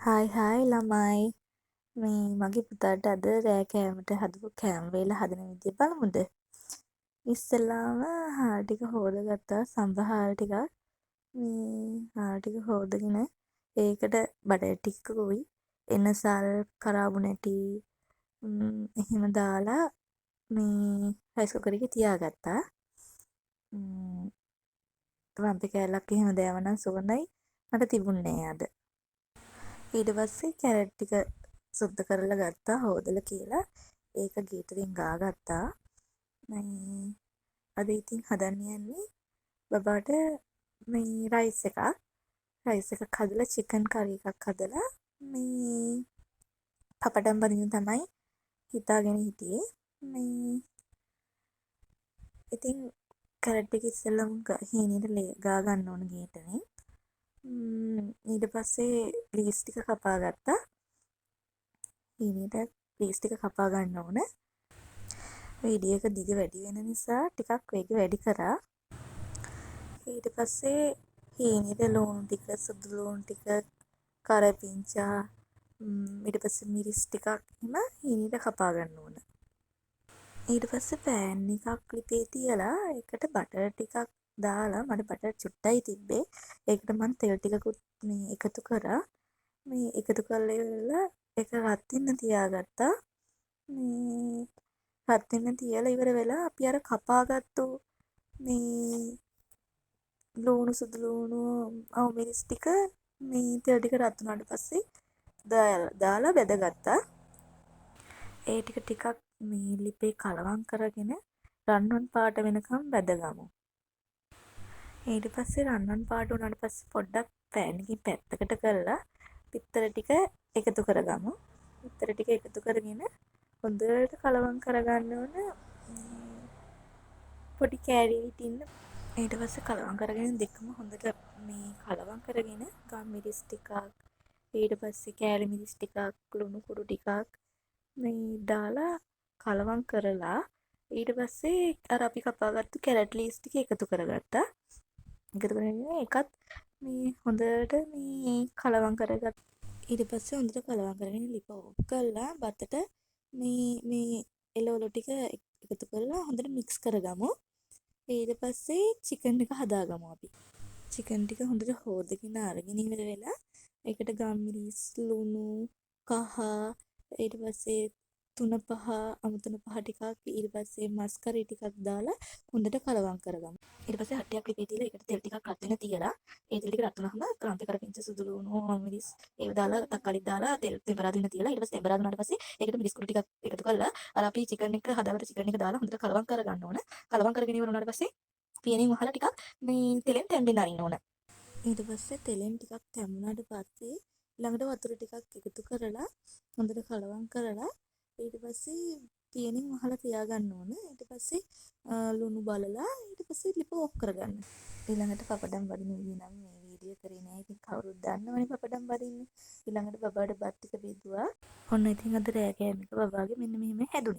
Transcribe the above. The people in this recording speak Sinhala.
හායි ළමයි මේ මගේ පුතාට අද රෑ කෑමට හදපු කෑම වේල හදන විදිය බලමුද? ඉස්සෙල්ලාම හාල් ටික හොදගත්තා සම්බහාල් ටිකක් හාල් ටික හොදගෙන ඒකට බඩර් ටිකකුයි එනසල් කරාබු නැටි එහෙම දාලා රයිස් කුකර් එකේ තියාගත්තා. රම්පි කෑල්ලක් එහෙම දෑවනම් සුවඳයි මට තිබුණේ නෑ අද. ඊට පස්සේ කැරට් ටික සුද්ද කරලා ගත්තා හොදලා කියලා ඒක ගීතරින් ගාගත්තා. අද ඉතින් හදන්න යන්නේ බබාට රයිස් එකක් හදලා චිකන් කරි එකක් හදලා පපඩම් බදින්න තමයි හිතාගෙන හිටියේ. ඉතින් කැරට් ටික ඉස්සෙල්ලම හීනෙට ගා ගන්න ඕන ගේටනේ. ඊට පස්සේ ලීස් ටික කපා ගත්තා. හීනෙට ලීස් ටික කපා ගන්න ඕන. වීඩියෝ එක දිග වැඩි වෙන නිසා ටිකක් වේගෙ වැඩි කරා. ඊට පස්සේ හීනෙට ලුණු ටික, සුදු ලුණු ටික, කරපිංචා ඊට පස්සේ මිරිස් ටිකක් එහෙම හීනෙට කපා ගන්න ඕන. ඊට පස්සේ පෑන් එකක් ලිපේ තියලා ඒකට බටර් ටිකක් දාලා මට බටර් චුට්ටයි තිබ්බේ. ඒකට මම තෙල් ටිකකුත් එකතු කරා. එකතු කරලා ඒක රත් වෙන්න තියාගත්තා. රත් වෙන්න තියලා ඉවර වෙලා අපි අර කපාගත්තු ලුණු සුදු ලුණු මිරිස් ටික තෙල් ටික රත් වුණාට පස්සේ දාලා බැදගත්තා. ඒ ටික ටිකක් ලිපේ කලවම් කරගෙන රන්වන් පාට වෙනකම් බැදගමු. ඊට පස්සේ රන්වන් පාට වුණාට පස්සේ පොඩ්ඩක් පෑන් එකකින් පැත්තකට කරලා පිත්තර ටික එකතු කරගමු. පිත්තර ටික එකතු කරගෙන හොඳට කලවම් කරගන්න ඕන පොඩි කෑලි හිටින්න. ඊට පස්සේ කලවම් කරගෙන දෙකම හොඳට කලවම් කරගෙන ගම් මිරිස් ටිකක් ඊට පස්සේ කෑලි මිරිස් ටිකක් ලුණු කුඩු ටිකක් දාලා කලවම් කරලා ඊට පස්සේ අර අපි කපාගත්තු කැරට් ලීස් ටික එකතු කරගත්තා. එකතු කරගෙන ඒකත් හොඳට කලවම් කරගත්තා. ඊට පස්සේ හොඳට කලවම් කරගෙන ලිප ඕෆ් කරලා බතට එළවලු ටික එකතු කරලා හොඳට මික්ස් කරගමු. ඊට පස්සේ චිකන් එක හදාගමු අපි. චිකන් ටික හොඳට හොදගෙන අරගෙන ඉවර වෙලා ඒකට ගම්මිරිස් ලුණු කහ ඊට පස්සේ තුනපහ අමුතුන පහ ටිකක් ඊට පස්සේ මස් කරි ටිකක් දාලා හොඳට කලවම් කරගමු. ඊට පස්සේ හට්ටියක් ලිපේ තියලා ඒකට තෙල් ටිකක් රත් වෙන තියලා ඒ තෙල් ටික රත් වුණාම ක්‍රාන්ති කරපිංච සුදු ලුණු මිරිස් ඒක දාලා තක්කාලි දාලා තෙල් තෙම්පරාදු වෙන තියලා ඊට පස්සේ තෙම්පරාදු වුණාට පස්සේ ඒකට මිරිස් කුඩු ටිකක් එකතු කරලා අර අපි චිකන් එක හදාගත්ත චිකන් එක දාලා හොඳට කලවම් කරගන්න ඕන. කලවම් කරගෙන ඉවර වුණාට පස්සේ පියණින් වහලා ටිකක් තෙලෙන් තැම්බෙන්න අරින්න ඕන. ඊට පස්සේ තෙලෙන් ටිකක් තැම්බුණාට පස්සේ ළඟට වතුර ටිකක් එකතු කරලා හොඳට කලවම් කරලා ඊට පස්සේ පියණින් වහලා තියාගන්න ඕන. ඊට පස්සේ ලුණු බලලා ඊට පස්සේ ලිප ඕෆ් කරගන්න. ඊළඟට පපඩම් බදින විදිහ නම් මේ වීඩියෝ කරේ නෑ. ඉතින් කවුරුත් දන්නවනේ පපඩම් බදින්න. ඊළඟට බබාට බත් ටික බෙදුවා. ඔන්න ඉතින් අද රෑ කෑම එක බබාගේ මෙන්න මෙහෙම හැදුනේ.